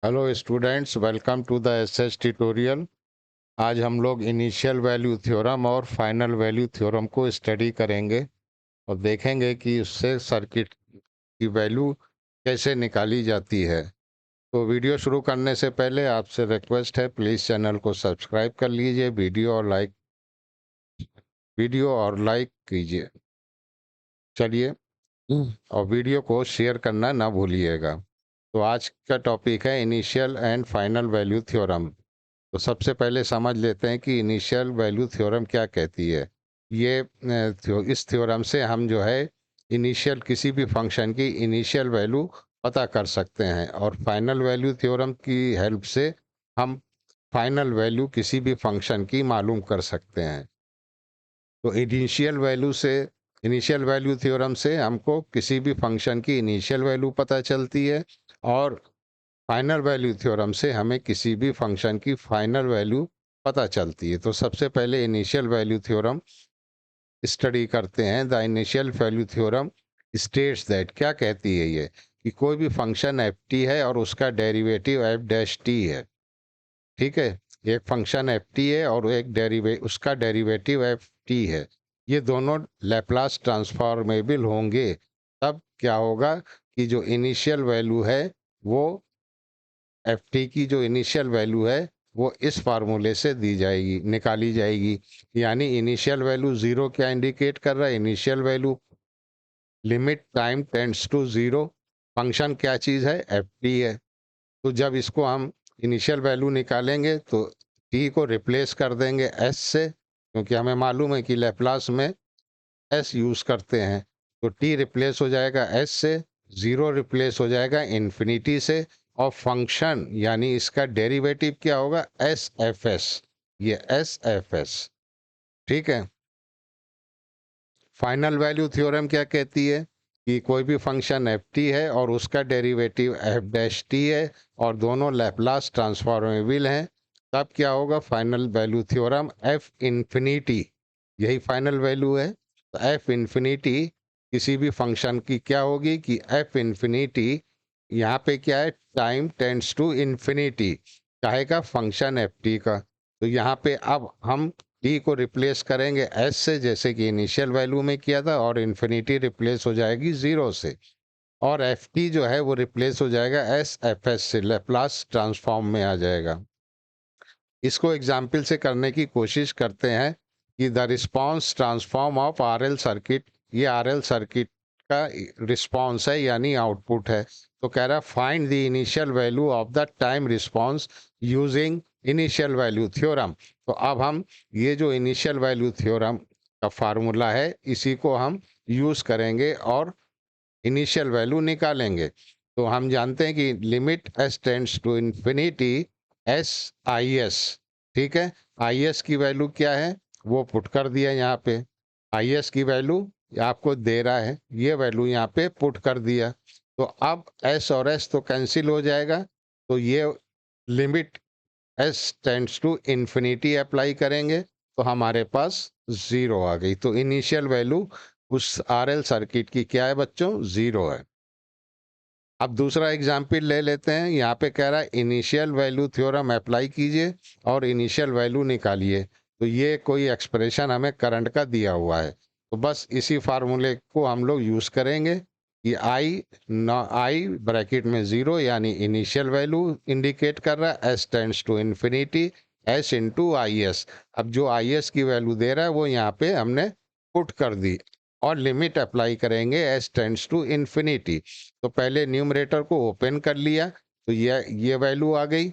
Hello students, welcome to the SS tutorial. आज हम लोग इनिशियल वैल्यू थ्योरम और फाइनल वैल्यू थ्योरम को स्टडी करेंगे और देखेंगे कि उससे सर्किट की वैल्यू कैसे निकाली जाती है। तो वीडियो शुरू करने से पहले आपसे रिक्वेस्ट है, प्लीज़ चैनल को सब्सक्राइब कर लीजिए, वीडियो और लाइक कीजिए। चलिए, और वीडियो को शेयर करना ना भूलिएगा। तो आज का टॉपिक है initial and final value theorem. तो सबसे पहले समझ लेते हैं कि इनिशियल वैल्यू थ्योरम क्या कहती है। इस थ्योरम से हम जो है इनिशियल किसी भी फंक्शन की इनिशियल वैल्यू पता कर सकते हैं, और फाइनल वैल्यू थ्योरम की हेल्प से हम फाइनल वैल्यू किसी भी फंक्शन की मालूम कर सकते हैं। तो इनिशियल वैल्यू थ्योरम से हमको किसी भी फंक्शन की इनिशियल वैल्यू पता चलती है, और फाइनल वैल्यू थ्योरम से हमें किसी भी फंक्शन की फाइनल वैल्यू पता चलती है। तो सबसे पहले इनिशियल वैल्यू थ्योरम स्टडी करते हैं। The initial value theorem states that, क्या कहती है ये, कि कोई भी फंक्शन एफ टी है और उसका डेरिवेटिव एफ डैश टी है। ठीक है, एक फंक्शन एफ टी है और उसका डेरिवेटिव एफ टी है। ये दोनों लैप्लास ट्रांसफॉर्मेबल होंगे, तब क्या होगा कि जो इनिशियल वैल्यू है वो एफ टी की जो इनिशियल वैल्यू है वो इस फार्मूले से दी जाएगी, निकाली जाएगी। यानी इनिशियल वैल्यू ज़ीरो क्या इंडिकेट कर रहा है? Initial value limit time tends to zero. Function क्या चीज़ है? एफ टी है। तो जब इसको हम इनिशियल वैल्यू निकालेंगे तो टी को रिप्लेस कर देंगे एस से, क्योंकि हमें मालूम है कि लैप्लास में एस यूज़ करते हैं। तो टी रिप्लेस हो जाएगा एस से, ज़ीरो रिप्लेस हो जाएगा इन्फिनिटी से, और फंक्शन यानी इसका डेरिवेटिव क्या होगा? S F S. ये एस एफ एस। ठीक है। फाइनल वैल्यू थ्योरम क्या कहती है कि कोई भी फंक्शन एफ टी है और उसका डेरिवेटिव एफ डैश टी है और दोनों लैप्लास ट्रांसफॉर्मेबल हैं, तब क्या होगा? Final value theorem F infinity, यही फाइनल वैल्यू है। तो एफ इन्फिनिटी किसी भी फंक्शन की क्या होगी कि एफ इन्फिनिटी, यहाँ पे क्या है? टाइम टेंड्स टू इन्फिनिटी, चाहे का फंक्शन एफ टी का। तो यहाँ पे अब हम टी को रिप्लेस करेंगे एस से, जैसे कि इनिशियल वैल्यू में किया था, और इन्फिनिटी रिप्लेस हो जाएगी ज़ीरो से, और एफ टी जो है वो रिप्लेस हो जाएगा एस एफ एस से, लैप्लास ट्रांसफॉर्म में आ जाएगा। इसको एग्जाम्पल से करने की कोशिश करते हैं कि the response transform of RL circuit, ये आरएल सर्किट का रिस्पॉन्स है यानी आउटपुट है। तो कह रहा है find the initial value of the time response using initial value theorem. तो अब हम ये जो इनिशियल वैल्यू थ्योरम का फार्मूला है इसी को हम यूज करेंगे और इनिशियल वैल्यू निकालेंगे। तो हम जानते हैं कि limit s tends to infinity s I s. ठीक है, आई एस की वैल्यू क्या है वो पुट कर दिया यहाँ पे। आई एस की वैल्यू आपको दे रहा है, ये वैल्यू यहाँ पे पुट कर दिया। तो अब एस और एस तो कैंसिल हो जाएगा, तो ये limit s tends to infinity apply करेंगे तो हमारे पास ज़ीरो आ गई। तो इनिशियल वैल्यू उस आरएल सर्किट की क्या है बच्चों? ज़ीरो है। अब दूसरा एग्जाम्पल ले लेते हैं। यहाँ पे कह रहा है इनिशियल वैल्यू थ्योरम अप्लाई कीजिए और इनिशियल वैल्यू निकालिए। तो ये कोई एक्सप्रेशन हमें करंट का दिया हुआ है, तो बस इसी फार्मूले को हम लोग यूज़ करेंगे कि आई ब्रैकेट में ज़ीरो यानी इनिशियल वैल्यू इंडिकेट कर रहा है, s tends to infinity s into I s. अब जो आई एस की वैल्यू दे रहा है वो यहाँ पे हमने पुट कर दी, और लिमिट अप्लाई करेंगे एस टेंड्स टू इन्फिनिटी। तो पहले न्यूमरेटर को ओपन कर लिया तो ये वैल्यू आ गई।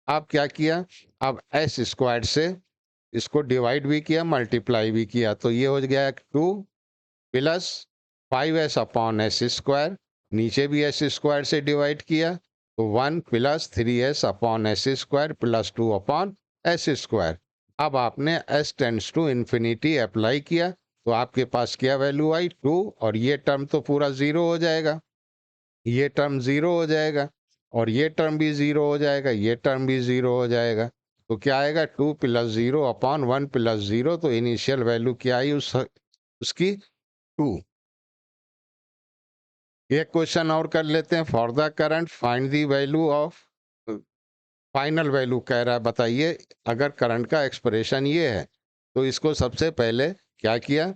अब क्या किया? अब एस स्क्वायर से इसको डिवाइड भी किया, मल्टीप्लाई भी किया, तो ये हो गया 2 plus 5s upon s square. नीचे भी एस स्क्वायर से डिवाइड किया तो 1 plus 3s upon s square plus 2 upon s square. अब आपने s tends to infinity apply किया तो आपके पास क्या वैल्यू आई? 2, और ये टर्म तो पूरा ज़ीरो हो जाएगा, ये टर्म ज़ीरो हो जाएगा, और ये टर्म भी ज़ीरो हो जाएगा, ये टर्म भी ज़ीरो हो जाएगा। तो क्या आएगा? 2 plus zero upon 1 plus zero. तो इनिशियल वैल्यू क्या आई उसकी? 2। एक क्वेश्चन और कर लेते हैं। For the current find the value of final value कह रहा है। बताइए, अगर करंट का एक्सप्रेशन ये है तो इसको सबसे पहले क्या किया,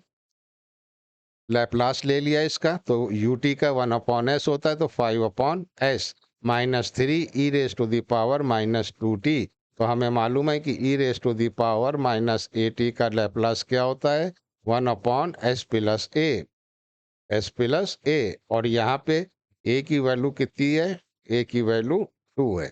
लैपलास ले लिया इसका। तो यू टी का 1/s होता है, तो 5/s -3 e raise to the power -2t। तो हमें मालूम है कि e raise to the power -8t का लैपलास क्या होता है, 1/s plus A, S plus A. और यहाँ पे ए की वैल्यू कितनी है, ए की वैल्यू 2 है।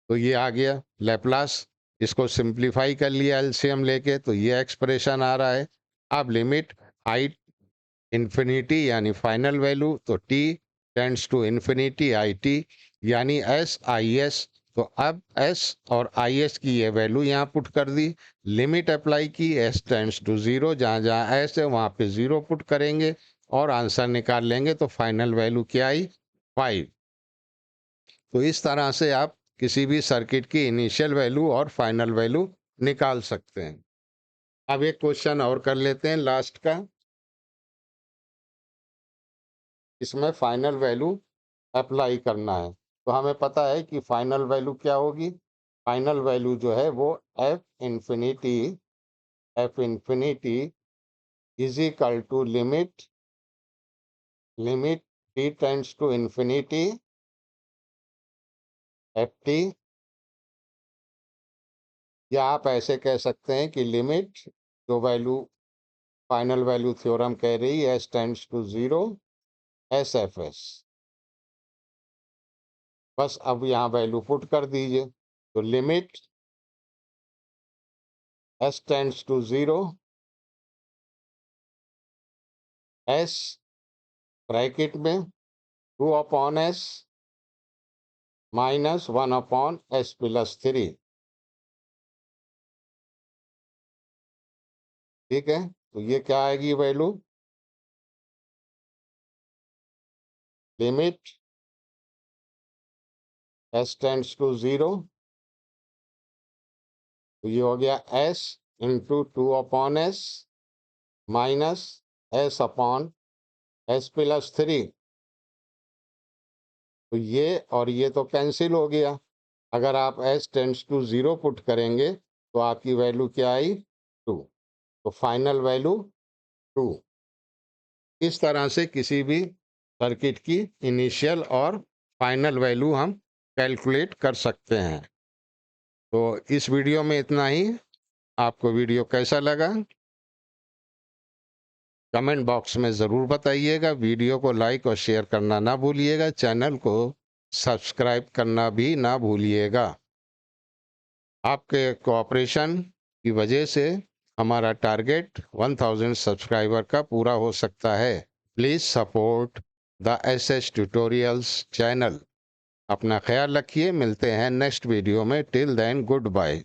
तो ये आ गया लैपलास। इसको सिंप्लीफाई कर लिया एलसीएम लेके, तो ये एक्सप्रेशन आ रहा है। अब लिमिट आई इन्फिनिटी यानी फाइनल वैल्यू, तो t tends to infinity I T यानी एस आई एस। तो अब s और आई एस की ये वैल्यू यहाँ पुट कर दी, लिमिट अप्लाई की, s टेंड्स टू 0, जहाँ जहाँ s है वहाँ पे 0 पुट करेंगे और आंसर निकाल लेंगे। तो फाइनल वैल्यू क्या आई, 5। तो इस तरह से आप किसी भी सर्किट की इनिशियल वैल्यू और फाइनल वैल्यू निकाल सकते हैं। अब एक क्वेश्चन और कर लेते हैं लास्ट का। इसमें फाइनल वैल्यू अप्लाई करना है। तो हमें पता है कि फाइनल वैल्यू क्या होगी, फाइनल वैल्यू जो है वो F infinity is equal to limit t tends to infinity F T, या आप ऐसे कह सकते हैं कि लिमिट जो वैल्यू फाइनल वैल्यू थ्योरम कह रही है, s tends to 0 s F s. बस अब यहाँ वैल्यू पुट कर दीजिए। तो limit s tends to 0 s bracket में 2/s -1/s प्लस 3। ठीक है, तो ये क्या आएगी value, limit s tends to 0, तो ये हो गया s into 2/s minus s plus 3। तो ये और ये तो कैंसिल हो गया। अगर आप s टेंड्स टू 0 पुट करेंगे तो आपकी वैल्यू क्या आई, 2। तो फाइनल वैल्यू 2। इस तरह से किसी भी सर्किट की इनिशियल और फाइनल वैल्यू हम कैलकुलेट कर सकते हैं। तो इस वीडियो में इतना ही। आपको वीडियो कैसा लगा कमेंट बॉक्स में ज़रूर बताइएगा। वीडियो को लाइक और शेयर करना ना भूलिएगा। चैनल को सब्सक्राइब करना भी ना भूलिएगा। आपके कोऑपरेशन की वजह से हमारा टारगेट 1000 सब्सक्राइबर का पूरा हो सकता है। Please support the SS tutorials channel. अपना ख्याल रखिए, मिलते हैं नेक्स्ट वीडियो में। Till then good bye.